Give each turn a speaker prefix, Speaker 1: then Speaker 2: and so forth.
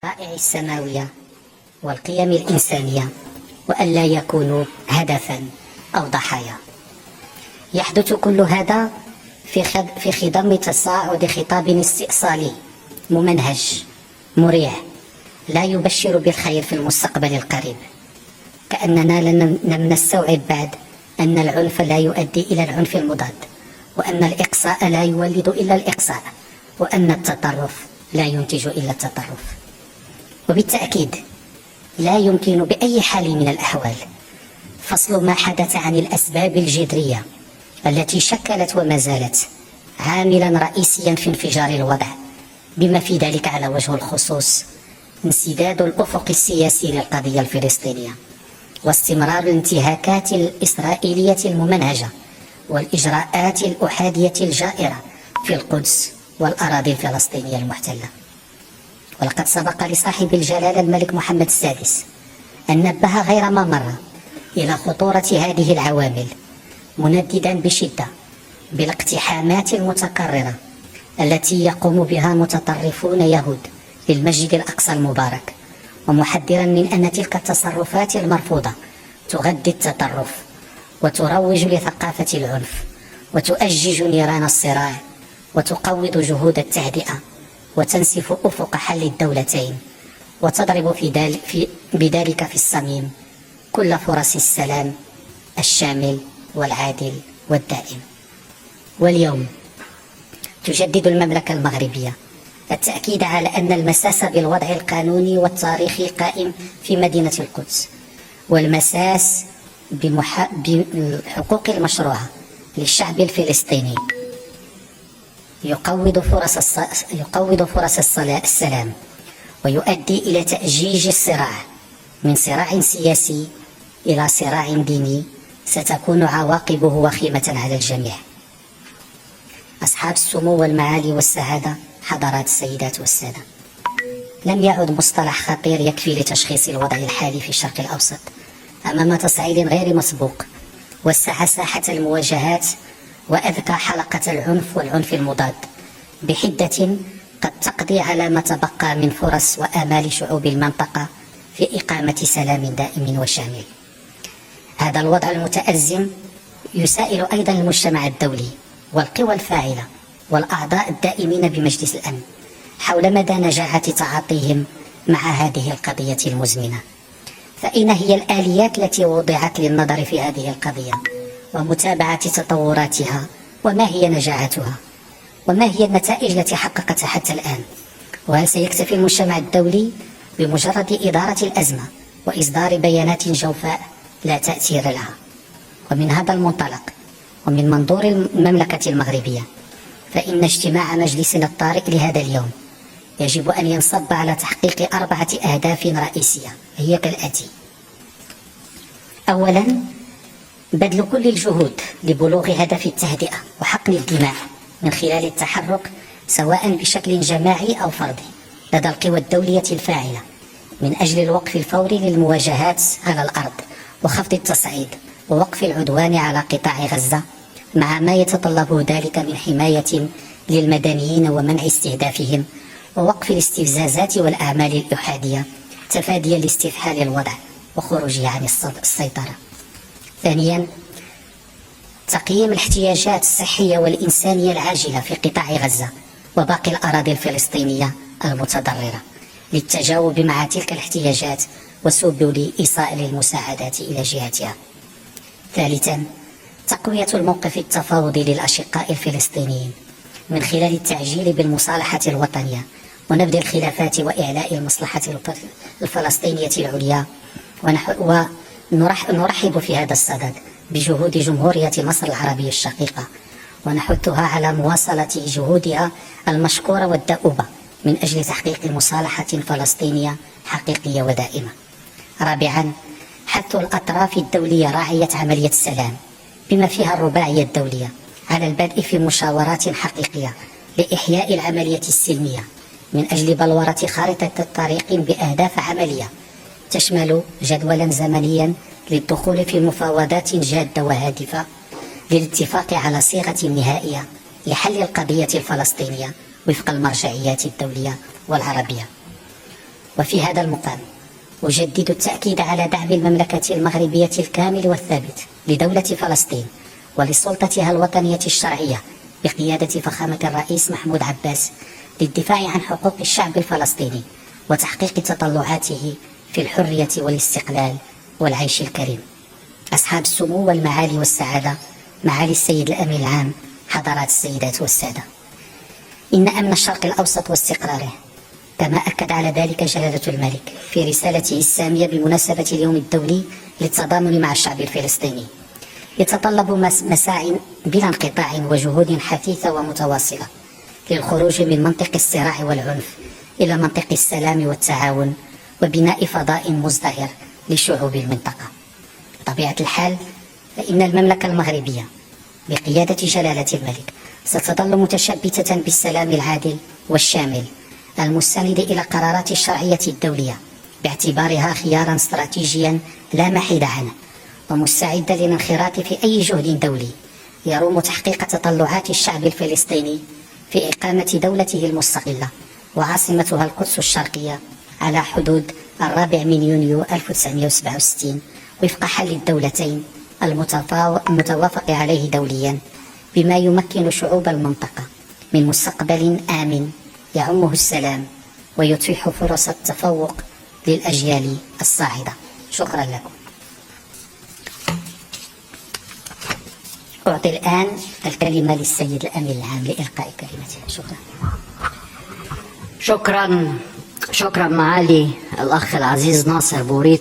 Speaker 1: الشرائع السماوية والقيم الإنسانية، وألا يكونوا هدفا أو ضحايا. يحدث كل هذا في خضم تصاعد خطاب استئصالي ممنهج مريع لا يبشر بالخير في المستقبل القريب، كأننا لم نستوعب بعد أن العنف لا يؤدي إلى العنف المضاد، وأن الإقصاء لا يولد إلا الإقصاء، وأن التطرف لا ينتج إلا التطرف. وبالتأكيد لا يمكن بأي حال من الأحوال فصل ما حدث عن الأسباب الجذرية التي شكلت وما زالت عاملا رئيسيا في انفجار الوضع، بما في ذلك على وجه الخصوص انسداد الأفق السياسي للقضية الفلسطينية، واستمرار الانتهاكات الإسرائيلية الممنهجة والإجراءات الأحادية الجائرة في القدس والأراضي الفلسطينية المحتلة. ولقد سبق لصاحب الجلالة الملك محمد السادس أن نبه غير ما مرة إلى خطورة هذه العوامل، منددا بشدة بالاقتحامات المتكررة التي يقوم بها متطرفون يهود للمسجد الأقصى المبارك، ومحذرا من أن تلك التصرفات المرفوضة تغذي التطرف وتروج لثقافة العنف وتؤجج نيران الصراع وتقوض جهود التهدئة وتنسف أفق حل الدولتين، وتضرب بذلك في الصميم كل فرص السلام الشامل والعادل والدائم. واليوم تجدد المملكة المغربية التأكيد على أن المساس بالوضع القانوني والتاريخي قائم في مدينة القدس، والمساس بالحقوق المشروعة للشعب الفلسطيني يقوض فرص السلام، ويؤدي إلى تأجيج الصراع من صراع سياسي إلى صراع ديني ستكون عواقبه وخيمة على الجميع. أصحاب السمو والمعالي والسعادة، حضرات السيدات والسادة، لم يعد مصطلح خطير يكفي لتشخيص الوضع الحالي في الشرق الأوسط أمام تصعيد غير مسبوق وسع ساحة المواجهات وأذكى حلقة العنف والعنف المضاد بحدة قد تقضي على ما تبقى من فرص وآمال شعوب المنطقة في إقامة سلام دائم وشامل. هذا الوضع المتأزم يسائل أيضا المجتمع الدولي والقوى الفاعلة والأعضاء الدائمين بمجلس الأمن حول مدى نجاعة تعاطيهم مع هذه القضية المزمنة. فأين هي الآليات التي وضعت للنظر في هذه القضية ومتابعة تطوراتها، وما هي نجاعتها، وما هي النتائج التي حققتها حتى الآن؟ وهل سيكتفي المجتمع الدولي بمجرد إدارة الأزمة وإصدار بيانات جوفاء لا تأثير لها؟ ومن هذا المنطلق ومن منظور المملكة المغربية، فإن اجتماع مجلسنا الطارئ لهذا اليوم يجب أن ينصب على تحقيق 4 أهداف رئيسية، هي كالآتي: أولا، بذل كل الجهود لبلوغ هدف التهدئة وحقن الدماء من خلال التحرك سواء بشكل جماعي أو فردي لدى القوى الدولية الفاعلة من أجل الوقف الفوري للمواجهات على الأرض وخفض التصعيد ووقف العدوان على قطاع غزة، مع ما يتطلبه ذلك من حماية للمدنيين ومنع استهدافهم ووقف الاستفزازات والأعمال الإحادية تفاديا لاستفحال الوضع وخروجه عن السيطرة. ثانيا، تقييم الاحتياجات الصحية والإنسانية العاجلة في قطاع غزة وباقي الأراضي الفلسطينية المتضررة للتجاوب مع تلك الاحتياجات وسبل إيصال المساعدات إلى جهتها. ثالثا، تقوية الموقف التفاوضي للأشقاء الفلسطينيين من خلال التعجيل بالمصالحة الوطنية ونبذ الخلافات وإعلاء المصلحة الفلسطينية العليا. ونرحب في هذا الصدد بجهود جمهورية مصر العربية الشقيقة، ونحثها على مواصلة جهودها المشكورة والدؤوبة من أجل تحقيق مصالحة فلسطينية حقيقية ودائمة. رابعا، حث الأطراف الدولية راعية عملية السلام بما فيها الرباعية الدولية على البدء في مشاورات حقيقية لإحياء العملية السلمية من أجل بلورة خارطة الطريق بأهداف عملية تشمل جدولا زمنيا للدخول في مفاوضات جادة وهادفة للاتفاق على صيغة نهائية لحل القضية الفلسطينية وفق المرجعيات الدولية والعربية. وفي هذا المقام أجدد التأكيد على دعم المملكة المغربية الكامل والثابت لدولة فلسطين ولسلطتها الوطنية الشرعية بقيادة فخامة الرئيس محمود عباس للدفاع عن حقوق الشعب الفلسطيني وتحقيق تطلعاته في الحرية والاستقلال والعيش الكريم. أصحاب السمو والمعالي والسعادة، معالي السيد الأمين العام، حضرات السيدات والسادة، إن أمن الشرق الأوسط واستقراره، كما أكد على ذلك جلالة الملك في رسالته السامية بمناسبة اليوم الدولي للتضامن مع الشعب الفلسطيني، يتطلب مساع بلا انقطاع وجهود حثيثة ومتواصلة للخروج من منطق الصراع والعنف إلى منطق السلام والتعاون وبناء فضاء مزدهر لشعوب المنطقة. بطبيعة الحال فإن المملكة المغربية بقيادة جلالة الملك ستظل متشبتة بالسلام العادل والشامل المستند إلى قرارات الشرعية الدولية باعتبارها خيارا استراتيجيا لا محيد عنه، ومستعدة للانخراط في أي جهد دولي يروم تحقيق تطلعات الشعب الفلسطيني في إقامة دولته المستقلة وعاصمتها القدس الشرقية على حدود 4 يونيو 1967 وفق حل الدولتين المتوافق عليه دوليا، بما يمكن شعوب المنطقة من مستقبل آمن يعمه السلام ويتيح فرص التفوق للأجيال الصاعدة. شكرا لكم. أعطي الآن الكلمة للسيد الأمين العام لإلقاء كلمته. شكرا.
Speaker 2: شكرا معالي الأخ العزيز ناصر بوريط